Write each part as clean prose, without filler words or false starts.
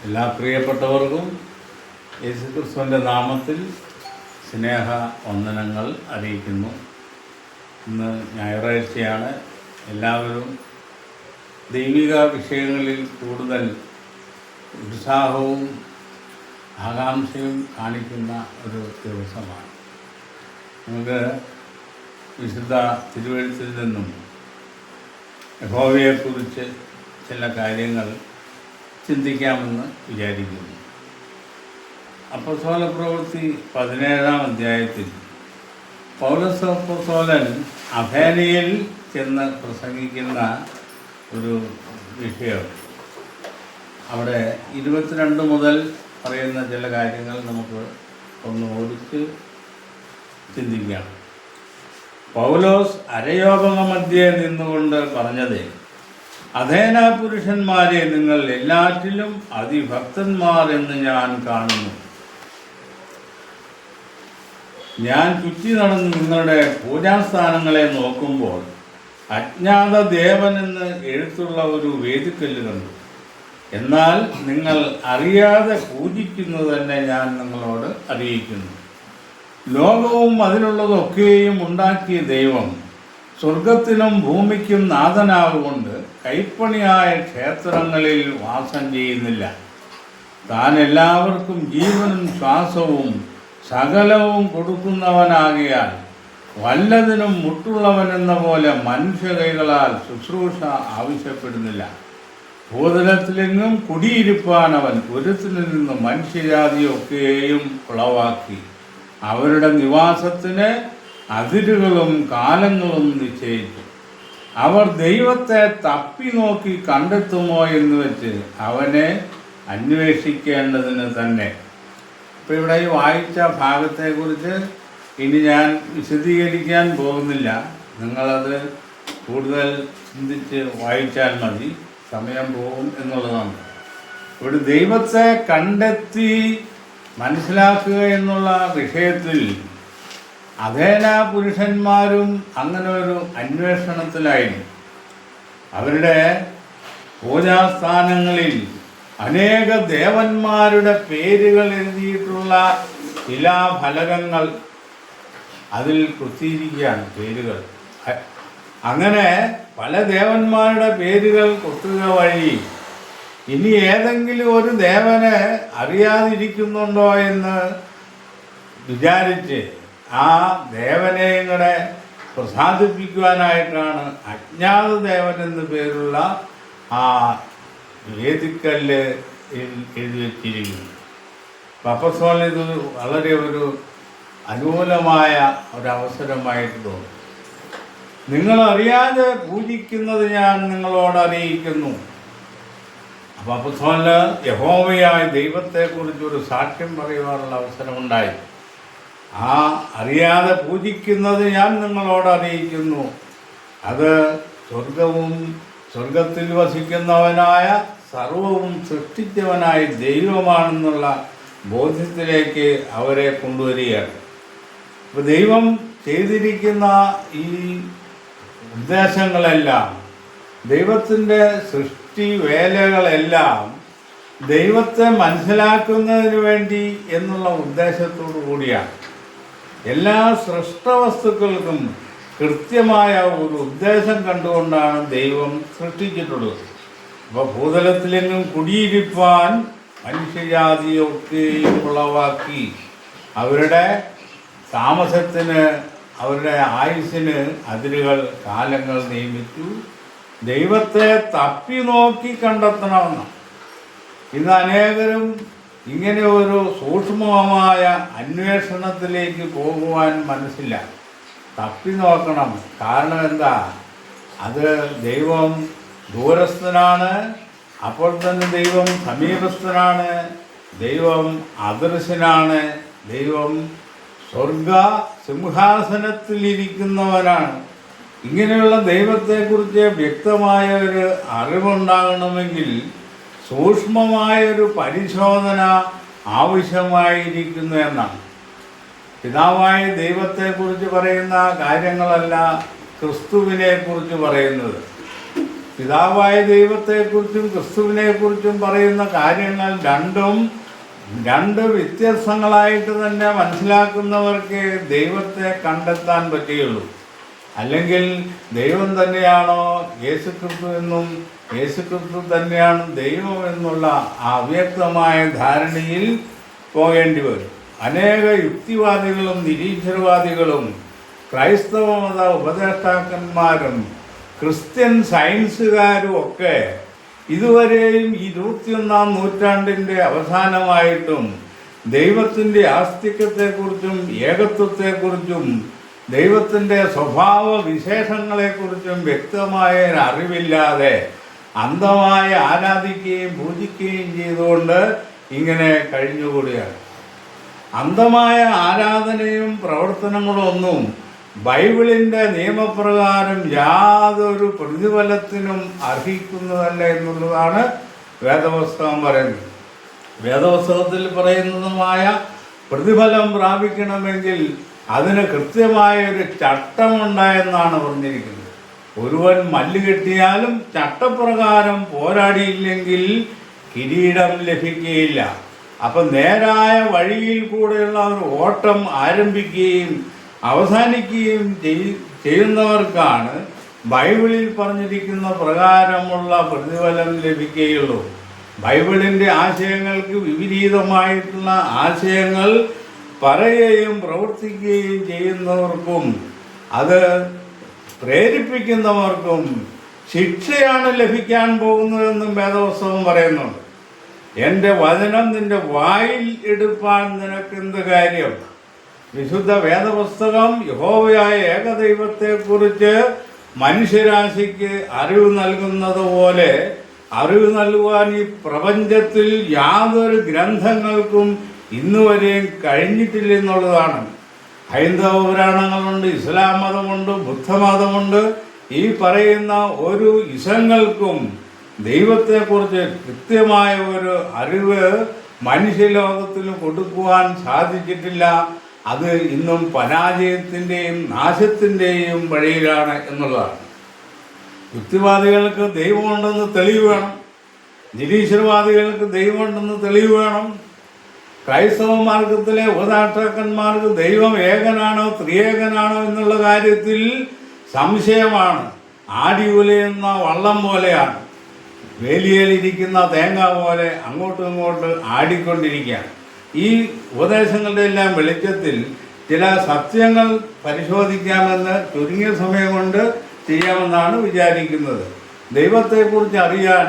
എല്ലാ പ്രിയപ്പെട്ടവർക്കും യേശുക്രിസ്തുവിൻ്റെ നാമത്തിൽ സ്നേഹ വന്ദനങ്ങൾ അറിയിക്കുന്നു. ഇന്ന് ഞായറാഴ്ചയാണ്. എല്ലാവരും ദൈവിക വിഷയങ്ങളിൽ കൂടുതൽ ഉത്സാഹവും ആകാംക്ഷയും കാണിക്കുന്ന ഒരു ദിവസമാണ്. നമുക്ക് വിശുദ്ധ തിരുവെഴുത്തിൽ നിന്നും യഹോവയെക്കുറിച്ച് ചില കാര്യങ്ങൾ ചിന്തിക്കാമെന്ന് വിചാരിക്കുന്നു. അപ്പോസ്തല പ്രവൃത്തി 17-ാം അധ്യായത്തിൽ പൗലോസ് അപ്പോസ്തലൻ അഥേനയിൽ ചെന്ന് പ്രസംഗിക്കുന്ന ഒരു വിഷയം, അവിടെ 22 മുതൽ പറയുന്ന ചില കാര്യങ്ങൾ നമുക്ക് ഒന്ന് ഓടിച്ച് ചിന്തിക്കാം. പൗലോസ് അരയോഗമധ്യേ നിന്നുകൊണ്ട് പറഞ്ഞത്, അഥേന പുരുഷന്മാരെ, നിങ്ങൾ എല്ലാറ്റിലും അതിഭക്തന്മാർ എന്ന് ഞാൻ കാണുന്നു. ഞാൻ ചുറ്റി നടന്ന് നിങ്ങളുടെ പൂജാസ്ഥാനങ്ങളെ നോക്കുമ്പോൾ അജ്ഞാത ദേവനെന്ന് എഴുത്തുള്ള ഒരു വേദിക്കല്ല് കണ്ടു. എന്നാൽ നിങ്ങൾ അറിയാതെ പൂജിക്കുന്നത് തന്നെ ഞാൻ നിങ്ങളോട് അറിയിക്കുന്നു. ലോകവും അതിലുള്ളതൊക്കെയും ഉണ്ടാക്കിയ ദൈവം സ്വർഗത്തിനും ഭൂമിക്കും നാഥനാകൊണ്ട് കൈപ്പണിയായ ക്ഷേത്രങ്ങളിൽ വാസം ചെയ്യുന്നില്ല. താൻ എല്ലാവർക്കും ജീവനും ശ്വാസവും സകലവും കൊടുക്കുന്നവനാകിയാൽ വല്ലതിനും മുട്ടുള്ളവനെന്ന പോലെ മനുഷ്യ കൈകളാൽ ശുശ്രൂഷ ആവശ്യപ്പെടുന്നില്ല. ഭൂതലത്തിലെങ്ങും കുടിയിരിപ്പാൻ അവൻ പുരത്തിൽ നിന്ന് മനുഷ്യജാതിയൊക്കെയും ഉളവാക്കി അവരുടെ നിവാസത്തിന് അതിരുകളും കാലങ്ങളും നിശ്ചയിച്ചു. അവർ ദൈവത്തെ തപ്പി നോക്കി കണ്ടെത്തുമോ എന്ന് വെച്ച് അവനെ അന്വേഷിക്കേണ്ടതിന് തന്നെ. ഇപ്പോൾ ഇവിടെ ഈ വായിച്ച ഭാഗത്തെക്കുറിച്ച് ഇനി ഞാൻ വിശദീകരിക്കാൻ പോകുന്നില്ല. നിങ്ങളത് കൂടുതൽ ചിന്തിച്ച് വായിച്ചാൽ മതി, സമയം പോകും എന്നുള്ളതാണ്. ഇവിടെ ദൈവത്തെ കണ്ടെത്തി മനസ്സിലാക്കുക എന്നുള്ള വിഷയത്തിൽ അഥേന പുരുഷന്മാരും അങ്ങനെ ഒരു അന്വേഷണത്തിലായിരുന്നു. അവരുടെ പൂജാസ്ഥാനങ്ങളിൽ അനേക ദേവന്മാരുടെ പേരുകൾ എഴുതിയിട്ടുള്ള ശിലാഫലകങ്ങൾ അതിൽ കുത്തിയിരിക്കുകയാണ് പേരുകൾ. അങ്ങനെ പല ദേവന്മാരുടെ പേരുകൾ കൊത്തുക വഴി ഇനി ഏതെങ്കിലും ഒരു ദേവനെ അറിയാതിരിക്കുന്നുണ്ടോ എന്ന് വിചാരിച്ച് ആ ദേവനെയും കൂടെ പ്രസാദിപ്പിക്കുവാനായിട്ടാണ് അജ്ഞാത ദേവൻ എന്ന് പേരുള്ള ആ വേദിക്കല്ല് എഴുതി വച്ചിരിക്കുന്നു. അപ്പോസ്തലന് ഇത് വളരെ ഒരു അനുകൂലമായ ഒരവസരമായിട്ട് തോന്നും. നിങ്ങളറിയാതെ പൂജിക്കുന്നത് ഞാൻ നിങ്ങളോട് അറിയിക്കുന്നു. അപ്പോൾ അപ്പോസ്തലന് യഹോവയായ ദൈവത്തെക്കുറിച്ചൊരു സാക്ഷ്യം പറയുവാനുള്ള അവസരമുണ്ടായി. ആ അറിയാതെ പൂജിക്കുന്നത് ഞാൻ നിങ്ങളോട് അറിയിക്കുന്നു. അത് സ്വർഗത്തിൽ വസിക്കുന്നവനായ സർവവും സൃഷ്ടിച്ചവനായ ദൈവമാണെന്നുള്ള ബോധ്യത്തിലേക്ക് അവരെ കൊണ്ടുവരികയാണ്. അപ്പോൾ ദൈവം ചെയ്തിരിക്കുന്ന ഈ ഉദ്ദേശങ്ങളെല്ലാം, ദൈവത്തിൻ്റെ സൃഷ്ടി വേലകളെല്ലാം ദൈവത്തെ മനസ്സിലാക്കുന്നതിന് വേണ്ടി എന്നുള്ള ഉദ്ദേശത്തോടു കൂടിയാണ്. എല്ലാ സൃഷ്ടവസ്തുക്കൾക്കും കൃത്യമായ ഒരു ഉദ്ദേശം കണ്ടുകൊണ്ടാണ് ദൈവം സൃഷ്ടിച്ചിട്ടുള്ളത്. അപ്പോൾ ഭൂതലത്തിലെങ്ങും കുടിയിരിപ്പാൻ മനുഷ്യജാതിയൊക്കെയും ഉളവാക്കി അവരുടെ താമസത്തിന്, അവരുടെ ആയുസ്സിന് അതിരുകൾ, കാലങ്ങൾ നിയമിച്ചു. ദൈവത്തെ തപ്പി നോക്കി കണ്ടെത്തണമെന്ന്. ഇന്ന് അനേകരും ഇങ്ങനെ ഒരു സൂക്ഷ്മമായ അന്വേഷണത്തിലേക്ക് പോകുവാൻ മനസ്സില്ല. തപ്പി നോക്കണം. കാരണം എന്താ? അത് ദൈവം ദൂരസ്ഥനാണ്, അപ്പോൾ തന്നെ ദൈവം സമീപസ്ഥനാണ്, ദൈവം അദൃശ്യനാണ്, ദൈവം സ്വർഗ സിംഹാസനത്തിലിരിക്കുന്നവനാണ്. ഇങ്ങനെയുള്ള ദൈവത്തെക്കുറിച്ച് വ്യക്തമായ ഒരു അറിവുണ്ടാകണമെങ്കിൽ സൂക്ഷ്മമായൊരു പരിശോധന ആവശ്യമായിരിക്കുന്നു എന്നാണ്. പിതാവായ ദൈവത്തെക്കുറിച്ച് പറയുന്ന കാര്യങ്ങളല്ല ക്രിസ്തുവിനെ കുറിച്ച് പറയുന്നത്. പിതാവായ ദൈവത്തെക്കുറിച്ചും ക്രിസ്തുവിനെക്കുറിച്ചും പറയുന്ന കാര്യങ്ങൾ രണ്ട് വ്യത്യസ്തങ്ങളായിട്ട് തന്നെ മനസ്സിലാക്കുന്നവർക്ക് ദൈവത്തെ കണ്ടെത്താൻ പറ്റുകയുള്ളൂ. അല്ലെങ്കിൽ ദൈവം തന്നെയാണോ യേശുക്രിസ്തു എന്നും യേശുക്രിസ്തു തന്നെയാണ് ദൈവം എന്നുള്ള അവ്യക്തമായ ധാരണയിൽ പോകേണ്ടി വരും. അനേക യുക്തിവാദികളും നിരീശ്വരവാദികളും ക്രൈസ്തവ മത ഉപദേഷ്ടാക്കന്മാരും ക്രിസ്ത്യൻ സയൻസുകാരും ഒക്കെ ഇതുവരെയും 21-ാം നൂറ്റാണ്ടിൻ്റെ അവസാനമായിട്ടും ദൈവത്തിൻ്റെ ആസ്തിക്യത്തെക്കുറിച്ചും ഏകത്വത്തെക്കുറിച്ചും ദൈവത്തിൻ്റെ സ്വഭാവ വിശേഷങ്ങളെക്കുറിച്ചും വ്യക്തമായ അറിവില്ലാതെ അന്ധമായി ആരാധിക്കുകയും പൂജിക്കുകയും ചെയ്തുകൊണ്ട് ഇങ്ങനെ കഴിഞ്ഞുകൂടുകയാണ്. അന്ധമായ ആരാധനയും പ്രവർത്തനങ്ങളൊന്നും ബൈബിളിൻ്റെ നിയമപ്രകാരം യാതൊരു പ്രതിഫലത്തിനും അർഹിക്കുന്നതല്ല എന്നുള്ളതാണ് വേദപുസ്തകം പറയുന്നത്. വേദപുസ്തകത്തിൽ പറയുന്നതുമായ പ്രതിഫലം പ്രാപിക്കണമെങ്കിൽ അതിന് കൃത്യമായ ഒരു ചട്ടമുണ്ടായെന്നാണ് പറഞ്ഞിരിക്കുന്നത്. ഒരുവൻ മല്ല് കെട്ടിയാലും ചട്ടപ്രകാരം പോരാടിയില്ലെങ്കിൽ കിരീടം ലഭിക്കുകയില്ല. അപ്പം നേരായ വഴിയിൽ കൂടെയുള്ള ഒരു ഓട്ടം ആരംഭിക്കുകയും അവസാനിക്കുകയും ചെയ്യുന്നവർക്കാണ് ബൈബിളിൽ പറഞ്ഞിരിക്കുന്ന പ്രകാരമുള്ള പ്രതിഫലം ലഭിക്കുകയുള്ളൂ. ബൈബിളിൻ്റെ ആശയങ്ങൾക്ക് വിപരീതമായിട്ടുള്ള ആശയങ്ങൾ പറയുകയും പ്രവർത്തിക്കുകയും ചെയ്യുന്നവർക്കും അത് പ്രേരിപ്പിക്കുന്നവർക്കും ശിക്ഷയാണ് ലഭിക്കാൻ പോകുന്നതെന്നും വേദപുസ്തകം പറയുന്നുണ്ട്. എൻ്റെ വചനം നിന്റെ വായിൽ എടുപ്പാൻ നിനക്കെന്ത് കാര്യം? വിശുദ്ധ വേദപുസ്തകം യഹോവയായ ഏകദൈവത്തെക്കുറിച്ച് മനുഷ്യരാശിക്ക് അറിവ് നൽകുന്നത് പോലെ അറിവ് നൽകുവാൻ ഈ പ്രപഞ്ചത്തിൽ യാതൊരു ഗ്രന്ഥങ്ങൾക്കും ഇന്നുവരെയും കഴിഞ്ഞിട്ടില്ല എന്നുള്ളതാണ്. ഹൈന്ദവ പുരാണങ്ങളുണ്ട്, ഇസ്ലാം മതമുണ്ട്, ബുദ്ധമതമുണ്ട്. ഈ പറയുന്ന ഒരു ഇസങ്ങൾക്കും ദൈവത്തെക്കുറിച്ച് കൃത്യമായ ഒരു അറിവ് മനുഷ്യലോകത്തിന് കൊടുക്കുവാൻ സാധിച്ചിട്ടില്ല. അത് ഇന്നും പരാജയത്തിൻ്റെയും നാശത്തിൻ്റെയും വഴിയിലാണ് എന്നുള്ളതാണ്. യുക്തിവാദികൾക്ക് ദൈവമുണ്ടെന്ന് തെളിവ് വേണം, നിരീശ്വരവാദികൾക്ക് ദൈവമുണ്ടെന്ന് തെളിവ് വേണം. ക്രൈസ്തവ മാർഗത്തിലെ ഉപദേഷ്ടാക്കന്മാർക്ക് ദൈവം ഏകനാണോ ത്രിയേകനാണോ എന്നുള്ള കാര്യത്തിൽ സംശയമാണ്. ആടി ഉലയുന്ന വള്ളം പോലെയാണ്, വേലിയിലിരിക്കുന്ന തേങ്ങ പോലെ അങ്ങോട്ടും ഇങ്ങോട്ട് ആടിക്കൊണ്ടിരിക്കുകയാണ്. ഈ ഉപദേശങ്ങളുടെ എല്ലാം വെളിച്ചത്തിൽ ചില സത്യങ്ങൾ പരിശോധിക്കാമെന്ന് ചുരുങ്ങിയ സമയം കൊണ്ട് ചെയ്യാമെന്നാണ് വിചാരിക്കുന്നത്. ദൈവത്തെക്കുറിച്ച് അറിയാൻ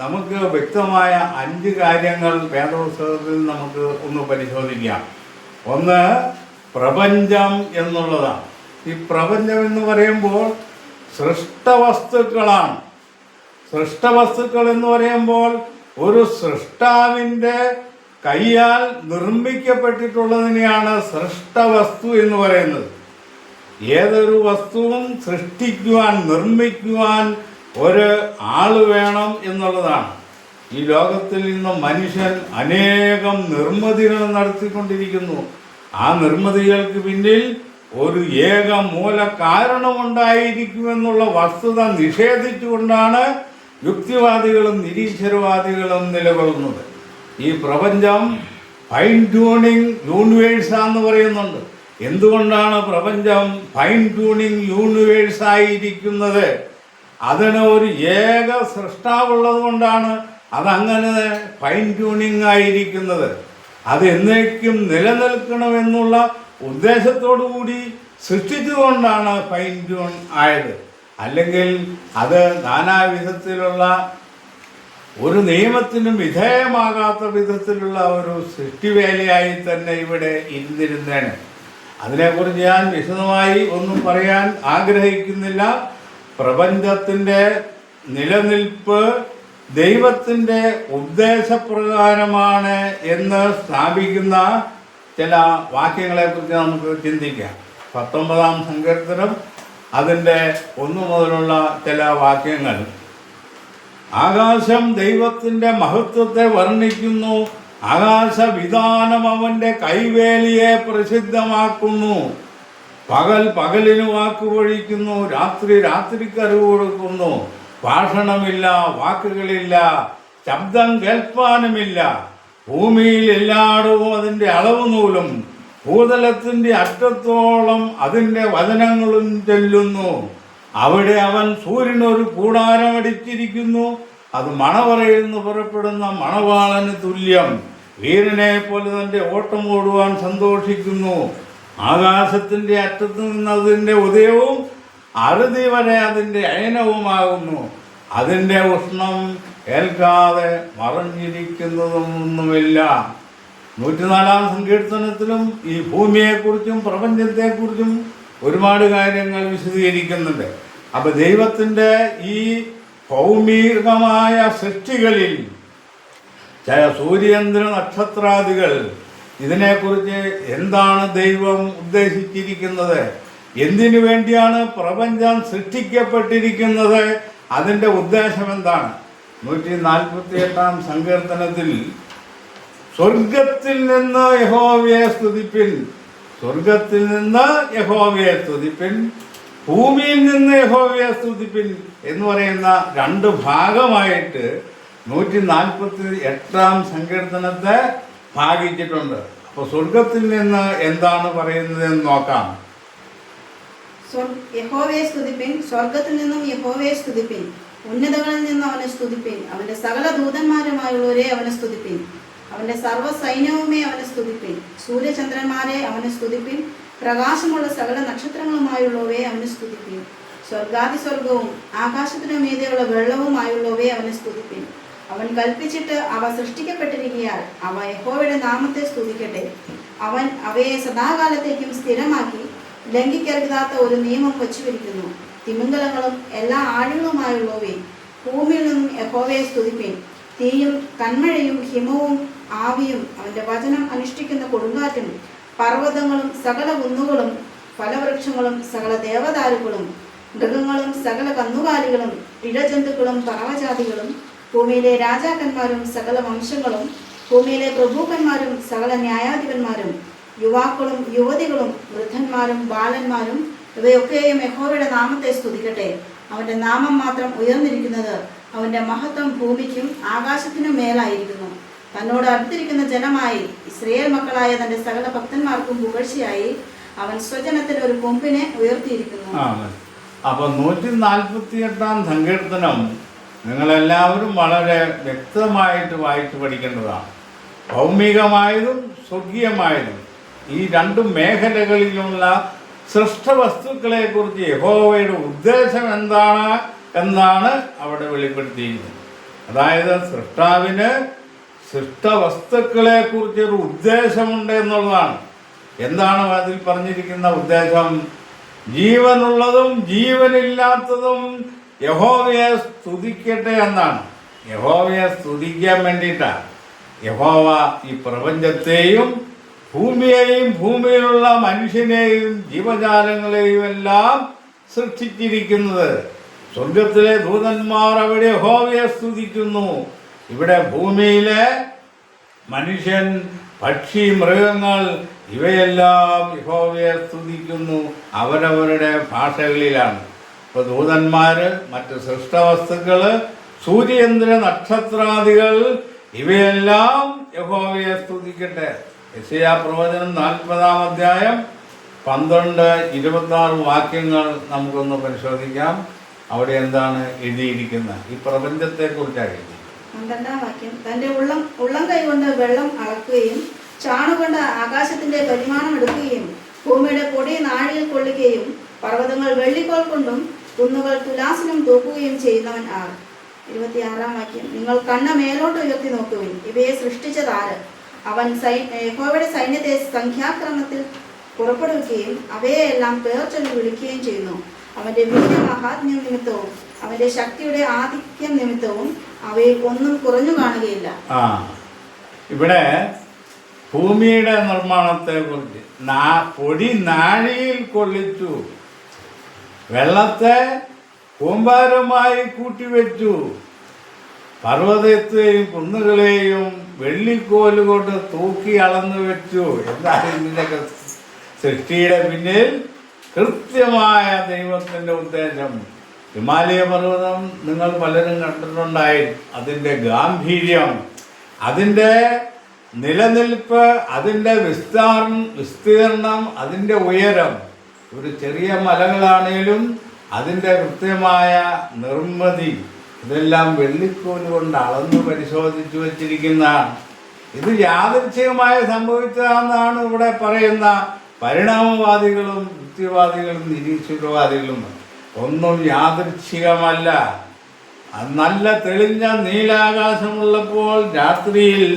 നമുക്ക് വ്യക്തമായ 5 കാര്യങ്ങൾ വേദപുസ്തകത്തിൽ നമുക്ക് ഒന്ന് പരിശോധിക്കാം. ഒന്ന്, പ്രപഞ്ചം എന്നുള്ളതാണ്. ഈ പ്രപഞ്ചം എന്ന് പറയുമ്പോൾ സൃഷ്ടവസ്തുക്കളാണ്. സൃഷ്ടവസ്തുക്കൾ എന്ന് പറയുമ്പോൾ ഒരു സൃഷ്ടാവിൻ്റെ കയ്യാൽ നിർമ്മിക്കപ്പെട്ടിട്ടുള്ളതിനെയാണ് സൃഷ്ടവസ്തു എന്ന് പറയുന്നത്. ഏതൊരു വസ്തുവും സൃഷ്ടിക്കുവാൻ, നിർമ്മിക്കുവാൻ ഒരു ആള് വേണം എന്നുള്ളതാണ്. ഈ ലോകത്തിൽ നിന്ന് മനുഷ്യൻ അനേകം നിർമ്മിതികൾ നടത്തിക്കൊണ്ടിരിക്കുന്നു. ആ നിർമ്മിതികൾക്ക് പിന്നിൽ ഒരു ഏക മൂല കാരണമുണ്ടായിരിക്കുമെന്നുള്ള വസ്തുത നിഷേധിച്ചുകൊണ്ടാണ് യുക്തിവാദികളും നിരീശ്വരവാദികളും നിലകൊള്ളുന്നത്. ഈ പ്രപഞ്ചം ഫൈൻ ട്യൂണിങ് യൂണിവേഴ്സാന്ന് പറയുന്നുണ്ട്. എന്തുകൊണ്ടാണ് പ്രപഞ്ചം ഫൈൻ ട്യൂണിങ് യൂണിവേഴ്സായിരിക്കുന്നത്? അതിന് ഒരു ഏക സൃഷ്ടാവുള്ളത് കൊണ്ടാണ് അതങ്ങനെ ഫൈൻ ട്യൂണിങ് ആയിരിക്കുന്നത്. അത് എന്നേക്കും നിലനിൽക്കണമെന്നുള്ള ഉദ്ദേശത്തോടു കൂടി സൃഷ്ടിച്ചുകൊണ്ടാണ് ഫൈൻ ട്യൂൺ ആയത്. അല്ലെങ്കിൽ അത് നാനാവിധത്തിലുള്ള ഒരു നിയമത്തിനും വിധേയമാകാത്ത വിധത്തിലുള്ള ഒരു സൃഷ്ടിവേലയായി തന്നെ ഇവിടെ ഇരുന്നിരുന്നേനെ. അതിനെക്കുറിച്ച് ഞാൻ വിശദമായി ഒന്നും പറയാൻ ആഗ്രഹിക്കുന്നില്ല. പ്രപഞ്ചത്തിൻ്റെ നിലനിൽപ്പ് ദൈവത്തിൻ്റെ ഉദ്ദേശപ്രകാരമാണ് എന്ന് സ്ഥാപിക്കുന്ന ചില വാക്യങ്ങളെക്കുറിച്ച് നമുക്ക് ചിന്തിക്കാം. 19-ാം സങ്കീർത്തനം അതിൻ്റെ 1 മുതലുള്ള ചില വാക്യങ്ങൾ. ആകാശം ദൈവത്തിൻ്റെ മഹത്വത്തെ വർണ്ണിക്കുന്നു, ആകാശവിധാനം അവൻ്റെ കൈവേലിയെ പ്രസിദ്ധമാക്കുന്നു. പകൽ പകലിന് വാക്കുപൊഴിക്കുന്നു, രാത്രി രാത്രിക്ക് അറിവ് കൊടുക്കുന്നു. ഭാഷണമില്ല, വാക്കുകളില്ല, ശബ്ദം കേൾപ്പാനുമില്ല. ഭൂമിയിൽ എല്ലായിടവും അതിൻ്റെ അളവ് നൂലും ഭൂതലത്തിൻ്റെ അറ്റത്തോളം അതിൻ്റെ വചനങ്ങളും ചെല്ലുന്നു. അവിടെ അവൻ സൂര്യനൊരു കൂടാരമടിച്ചിരിക്കുന്നു. അത് മണവറയിൽ നിന്ന് പുറപ്പെടുന്ന മണവാളന് തുല്യം. വീരനെ പോലെ തൻ്റെ ഓട്ടം ഓടുവാൻ സന്തോഷിക്കുന്നു. ആകാശത്തിൻ്റെ അറ്റത്ത് നിന്ന് അതിൻ്റെ ഉദയവും അറുതി വരെ അതിൻ്റെ അയനവുമാകുന്നു. അതിൻ്റെ ഉഷ്ണം ഏൽക്കാതെ മറഞ്ഞിരിക്കുന്നതൊന്നുമില്ല. 104-ാം സങ്കീർത്തനത്തിലും ഈ ഭൂമിയെക്കുറിച്ചും പ്രപഞ്ചത്തെക്കുറിച്ചും ഒരുപാട് കാര്യങ്ങൾ വിശദീകരിക്കുന്നുണ്ട്. അപ്പം ദൈവത്തിൻ്റെ ഈ ഭൗമികമായ സൃഷ്ടികളിൽ സൂര്യചന്ദ്ര നക്ഷത്രാദികൾ ഇതിനെക്കുറിച്ച് എന്താണ് ദൈവം ഉദ്ദേശിച്ചിരിക്കുന്നത്, എന്തിനു വേണ്ടിയാണ് പ്രപഞ്ചം സൃഷ്ടിക്കപ്പെട്ടിരിക്കുന്നത്, അതിൻ്റെ ഉദ്ദേശം എന്താണ്? 148-ാം സങ്കീർത്തനത്തിൽ സ്വർഗത്തിൽ നിന്ന് യഹോവയെ സ്തുതിപ്പിൻ, സ്വർഗത്തിൽ നിന്ന് യഹോവയെ സ്തുതിപ്പിൻ, ഭൂമിയിൽ നിന്ന് യഹോവയെ സ്തുതിപ്പിൻ എന്ന് പറയുന്ന രണ്ട് ഭാഗമായിട്ട് 148-ാം സങ്കീർത്തനത്തെ ഭാഗിച്ചിട്ടുണ്ട്. അപ്പോൾ സ്വർഗത്തിൽ നിന്ന് എന്താണ് പറയുന്നതെന്ന് നോക്കാം. യഹോവയെ സ്തുതിപ്പിൻ, സ്വർഗത്തിൽ നിന്നും യഹോവയെ സ്തുതിപ്പിൻ, ഉന്നതങ്ങളിൽ നിന്ന് അവനെ സ്തുതിപ്പിൻ, അവന്റെ സകല ദൂതന്മാരുമായുള്ളവരെ അവനെ സ്തുതിപ്പിൻ, അവന്റെ സർവ്വ സൈന്യവുമേ അവനെ സ്തുതിപ്പിൻ, സൂര്യചന്ദ്രന്മാരെ അവനെ സ്തുതിപ്പിൻ, പ്രകാശമുള്ള സകല നക്ഷത്രങ്ങളുമായുള്ളവയെ അവനെ സ്തുതിപ്പിൻ, സ്വർഗാതിസ്വർഗവും ആകാശത്തിനു മീതെയുള്ള വെള്ളവുമായുള്ളവയെ അവനെ സ്തുതിപ്പിൻ. അവൻ കൽപ്പിച്ചിട്ട് അവ സൃഷ്ടിക്കപ്പെട്ടിരിക്കയാൽ അവ യഹോവയുടെ നാമത്തെ സ്തുതിക്കട്ടെ. അവൻ അവയെ സദാകാലത്തേക്കും സ്ഥിരമാക്കി ലംഘിക്കരുതാത്ത ഒരു നിയമം വച്ചുവരിക്കുന്നു. തിമിംഗലങ്ങളും എല്ലാ ആഴങ്ങളുമായുള്ളവയെ ഭൂമിയിൽ നിന്നും യഹോവയെ സ്തുതിപ്പിൻ. തീയും കന്മഴയും ഹിമവും ആവിയും അവന്റെ വചനം അനുഷ്ഠിക്കുന്ന കൊടുങ്കാറ്റും പർവ്വതങ്ങളും സകല കുന്നുകളും ഫലവൃക്ഷങ്ങളും സകല ദേവദാരുക്കളും മൃഗങ്ങളും സകല കന്നുകാലികളും ഇഴജന്തുക്കളും പറവജാതികളും ഭൂമിയിലെ രാജാക്കന്മാരും സകല വംശങ്ങളും ഭൂമിയിലെ പ്രഭുക്കന്മാരും സകല ന്യായാധിപന്മാരും യുവാക്കളും യുവതികളും വൃദ്ധന്മാരും ബാലന്മാരും ഇവയൊക്കെയും യഹോവയുടെ നാമത്തെ സ്തുതിക്കട്ടെ. അവന്റെ നാമം മാത്രം ഉയർന്നിരിക്കുന്നത്, അവന്റെ മഹത്വം ഭൂമിക്കും ആകാശത്തിനും മേലായിരിക്കുന്നു. തന്നോട് അടുത്തിരിക്കുന്ന ജനമായി ഇസ്രായേൽ മക്കളായ തന്റെ സകല ഭക്തന്മാർക്കും പുകഴ്ചയായി അവൻ സ്വജനത്തിന് ഒരു കൊമ്പിനെ ഉയർത്തിയിരിക്കുന്നു. അപ്പൊ 148-ാം സങ്കീർത്തനം നിങ്ങളെല്ലാവരും വളരെ വ്യക്തമായിട്ട് വായിച്ചു പഠിക്കേണ്ടതാണ്. ഭൗമികമായതും സ്വർഗീയമായതും ഈ രണ്ടു മേഖലകളിലുള്ള സൃഷ്ടവസ്തുക്കളെ കുറിച്ച് യഹോവയുടെ ഉദ്ദേശം എന്നാണ് അവിടെ വെളിപ്പെടുത്തിയിരിക്കുന്നത്. അതായത് സൃഷ്ടാവിന് സൃഷ്ടവസ്തുക്കളെ കുറിച്ചൊരു ഉദ്ദേശമുണ്ട് എന്നുള്ളതാണ്. എന്താണ് അതിൽ പറഞ്ഞിരിക്കുന്ന ഉദ്ദേശം? ജീവനുള്ളതും ജീവനില്ലാത്തതും യഹോവയെ സ്തുതിക്കട്ടെ എന്നാണ്. യഹോവയെ സ്തുതിക്കാൻ വേണ്ടിയിട്ടാണ് യഹോവ ഈ പ്രപഞ്ചത്തെയും ഭൂമിയെയും ഭൂമിയിലുള്ള മനുഷ്യനെയും ജീവജാലങ്ങളെയും എല്ലാം സൃഷ്ടിച്ചിരിക്കുന്നത്. സ്വർഗത്തിലെ ദൂതന്മാർ അവിടെ യഹോവയെ സ്തുതിക്കുന്നു. ഇവിടെ ഭൂമിയിലെ മനുഷ്യൻ, പക്ഷി, മൃഗങ്ങൾ ഇവയെല്ലാം യഹോവയെ സ്തുതിക്കുന്നു അവരവരുടെ ഭാഷകളിലാണ്. ഇപ്പോൾ ദൂതന്മാർ, മറ്റ് സൃഷ്ടവസ്തുക്കൾ, സൂര്യചന്ദ്ര നക്ഷത്രാദികൾ ഇവയെല്ലാം യഹോവയെ സ്തുതിക്കട്ടെ. യെശയ്യാ പ്രവചനം 40-ാം അധ്യായം 12-26 വാക്യങ്ങൾ നമുക്കൊന്ന് പരിശോധിക്കാം. അവിടെ എന്താണ് എഴുതിയിരിക്കുന്നത്? ഈ പ്രപഞ്ചത്തെക്കുറിച്ചാണ് എഴുതി. 12-ാം വാക്യം, തന്റെ ഉള്ളം കൈകൊണ്ട് വെള്ളം അളക്കുകയും ചാണുകൊണ്ട് ആകാശത്തിന്റെ പരിമാണം എടുക്കുകയും ഭൂമിയുടെ പൊടി നാഴിയിൽ കൊള്ളുകയും പർവ്വതങ്ങൾ വെള്ളിക്കോൽ കൊണ്ടും കുന്നുകൾ തുലാസിലും തൂക്കുകയും ചെയ്യുന്നവൻ ആർ. 26-ാം വാക്യം, നിങ്ങൾ കണ്ണ് മേലോട്ട് ഉയർത്തി നോക്കുവിൻ, ഇവയെ സൃഷ്ടിച്ചതാര്? അവൻ യഹോവയുടെ സൈന്യത്തെ സംഖ്യാക്രമത്തിൽ പുറപ്പെടുവിക്കുകയും അവയെല്ലാം പേർ ചൊല്ലി വിളിക്കുകയും ചെയ്യുന്നു. അവന്റെ വീര്യമഹാത്മ്യം നിമിത്തവും അവന്റെ ശക്തിയുടെ ആധിക്യം നിമിത്തവും അവയിൽ ഒന്നും കുറഞ്ഞു കാണുകയില്ല. ഇവിടെ ഭൂമിയുടെ നിർമ്മാണത്തെ കുറിച്ച് പൊടി നാഴിയിൽ കൊള്ളിച്ചു, വെള്ളത്തെ കൂമ്പാരമായി കൂട്ടിവെച്ചു, പർവ്വതത്തെയും കുന്നുകളെയും വെള്ളിക്കോല് കൊണ്ട് തൂക്കി അളന്നു വെച്ചു. എന്താണ് ഇതിൻ്റെ സൃഷ്ടിയുടെ പിന്നിൽ കൃത്യമായ ദൈവത്തിൻ്റെ ഉദ്ദേശം? ഹിമാലയ പർവ്വതം നിങ്ങൾ പലരും കണ്ടിട്ടുണ്ടായി. അതിൻ്റെ ഗാംഭീര്യം, അതിൻ്റെ നിലനിൽപ്പ്, അതിൻ്റെ വിസ്തീർണം, അതിൻ്റെ ഉയരം. ഒരു ചെറിയ മലകളാണേലും അതിൻ്റെ കൃത്യമായ നിർമ്മിതി ഇതെല്ലാം വെള്ളിക്കോല് കൊണ്ട് അളന്ന് പരിശോധിച്ചു വച്ചിരിക്കുന്നതാണ്. ഇത് യാദൃച്ഛികമായി സംഭവിച്ചതാണെന്നാണ് ഇവിടെ പറയുന്ന പരിണാമവാദികളും യുക്തിവാദികളും നിരീശ്വരവാദികളും. ഒന്നും യാദൃച്ഛികമല്ല. നല്ല തെളിഞ്ഞ നീലാകാശമുള്ളപ്പോൾ രാത്രിയിൽ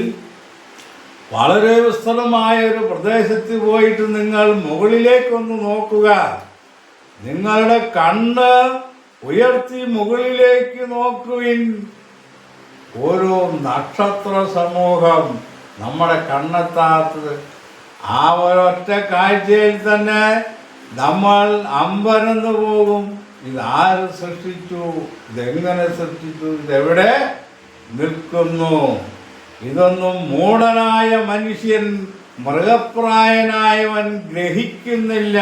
വളരെ വിസ്തൃതമായ ഒരു പ്രദേശത്ത് പോയിട്ട് നിങ്ങൾ മുകളിലേക്കൊന്ന് നോക്കുക. നിങ്ങളുടെ കണ്ണ് ഉയർത്തി മുകളിലേക്ക് നോക്കുവിൻ. ഓരോ നക്ഷത്ര സമൂഹം നമ്മുടെ കണ്ണെത്താത്തത്. ആ ഒരൊറ്റ കാഴ്ചയിൽ തന്നെ നമ്മൾ അമ്പരന്ന് പോകും. ഇതാര് സൃഷ്ടിച്ചു? ഇതെങ്ങനെ സൃഷ്ടിച്ചു? ഇതെവിടെ നിൽക്കുന്നു? ഇതൊന്നും മൂഢനായ മനുഷ്യൻ, മൃഗപ്രായനായവൻ ഗ്രഹിക്കുന്നില്ല.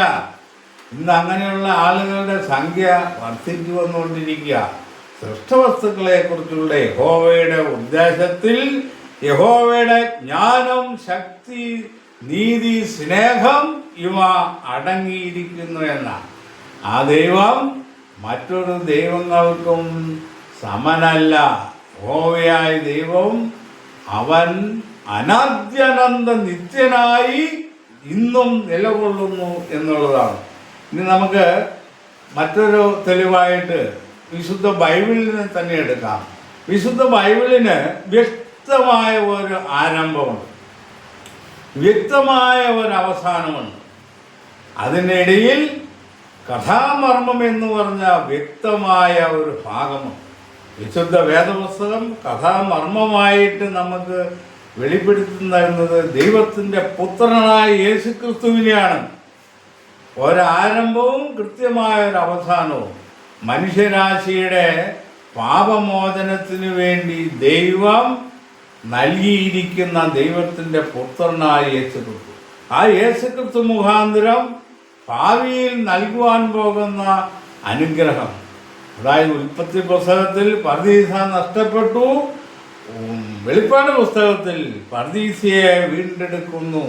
ഇന്ന് അങ്ങനെയുള്ള ആളുകളുടെ സംഖ്യ വർദ്ധിച്ചു വന്നുകൊണ്ടിരിക്കുക. സൃഷ്ടവസ്തുക്കളെക്കുറിച്ചുള്ള യഹോവയുടെ ഉദ്ദേശത്തിൽ യഹോവയുടെ ജ്ഞാനം, ശക്തി, നീതി, സ്നേഹം ഇവ അടങ്ങിയിരിക്കുന്നു എന്നാണ്. ആ ദൈവം മറ്റൊരു ദൈവങ്ങൾക്കും സമനല്ല. യഹോവയായ ദൈവം അവൻ അനാദ്യനന്ത നിത്യനായി ഇന്നും നിലകൊള്ളുന്നു എന്നുള്ളതാണ്. ഇനി നമുക്ക് മറ്റൊരു തെളിവായിട്ട് വിശുദ്ധ ബൈബിളിനെ തന്നെ എടുക്കാം. വിശുദ്ധ ബൈബിളിന് വ്യക്തമായ ഒരു ആരംഭമുണ്ട്, വ്യക്തമായ ഒരു അവസാനമുണ്ട്. അതിനിടയിൽ കഥാമർമ്മം എന്ന് പറഞ്ഞ വ്യക്തമായ ഒരു ഭാഗമുണ്ട്. വിശുദ്ധ വേദപുസ്തകം കഥാമർമ്മമായിട്ട് നമുക്ക് വെളിപ്പെടുത്തി തരുന്നത് ദൈവത്തിൻ്റെ പുത്രനായ യേശുക്രിസ്തുവിനെയാണ്. ഒരാരംഭവും കൃത്യമായ ഒരു അവസാനവും. മനുഷ്യരാശിയുടെ പാപമോചനത്തിന് വേണ്ടി ദൈവം നൽകിയിരിക്കുന്ന ദൈവത്തിൻ്റെ പുത്രനായ യേശുക്രിസ്തു. ആ യേശുക്രിസ്തു മുഖാന്തരം ഭാവിയിൽ നൽകുവാൻ പോകുന്ന അനുഗ്രഹം, അതായത് ഉൽപ്പത്തി പുസ്തകത്തിൽ പർദീസ നഷ്ടപ്പെട്ടു, വെളിപ്പാട് പുസ്തകത്തിൽ പർദീസയെ വീണ്ടെടുക്കുന്നു.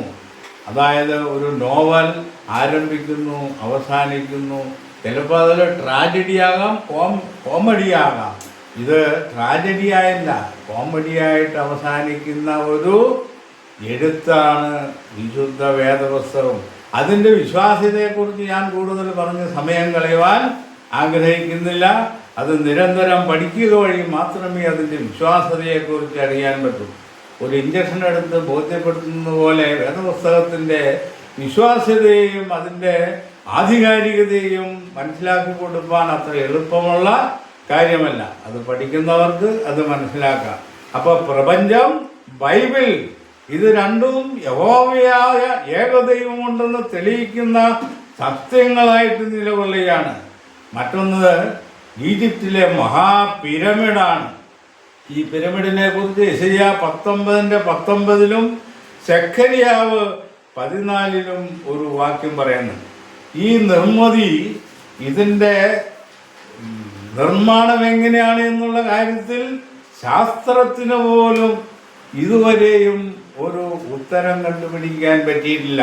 അതായത് ഒരു നോവൽ ആരംഭിക്കുന്നു, അവസാനിക്കുന്നു. ചിലപ്പോൾ അതിൽ ട്രാജഡിയാകാം, കോമഡിയാകാം. ഇത് ട്രാജഡിയായില്ല, കോമഡിയായിട്ട് അവസാനിക്കുന്ന ഒരു എഴുത്താണ് വിശുദ്ധ വേദപുസ്തകം. അതിൻ്റെ വിശ്വാസ്യതയെക്കുറിച്ച് ഞാൻ കൂടുതൽ പറഞ്ഞ് സമയം കളയുവാൻ ആഗ്രഹിക്കുന്നില്ല. അത് നിരന്തരം പഠിക്കുക വഴി മാത്രമേ അതിൻ്റെ വിശ്വാസ്യതയെക്കുറിച്ച് അറിയാൻ പറ്റൂ. ഒരു ഇഞ്ചക്ഷൻ എടുത്ത് ബോധ്യപ്പെടുത്തുന്നത് പോലെ വേദപുസ്തകത്തിൻ്റെ വിശ്വാസ്യതയെയും അതിൻ്റെ ആധികാരികതയും മനസ്സിലാക്കി കൊടുക്കാൻ അത്ര എളുപ്പമുള്ള കാര്യമല്ല. അത് പഠിക്കുന്നവർക്ക് അത് മനസ്സിലാക്കാം. അപ്പോൾ പ്രപഞ്ചം, ബൈബിൾ, ഇത് രണ്ടും യഹോവയായ ഏകദൈവമുണ്ടെന്ന് തെളിയിക്കുന്ന സത്യങ്ങളായിട്ട് നിലകൊള്ളുകയാണ്. മറ്റൊന്ന് ഈജിപ്തിലെ മഹാപിരമിഡാണ്. ഈ പിരമിഡിനെ കുറിച്ച് യെശയ്യാ 19:19 സെഖര്യാവ് 14 ഒരു വാക്യം പറയുന്നുണ്ട്. ഈ നിർമ്മിതി, ഇതിൻ്റെ നിർമ്മാണം എങ്ങനെയാണ് എന്നുള്ള കാര്യത്തിൽ ശാസ്ത്രത്തിന് പോലും ഇതുവരെയും ഒരു ഉത്തരം കണ്ടുപിടിക്കാൻ പറ്റിയിട്ടില്ല.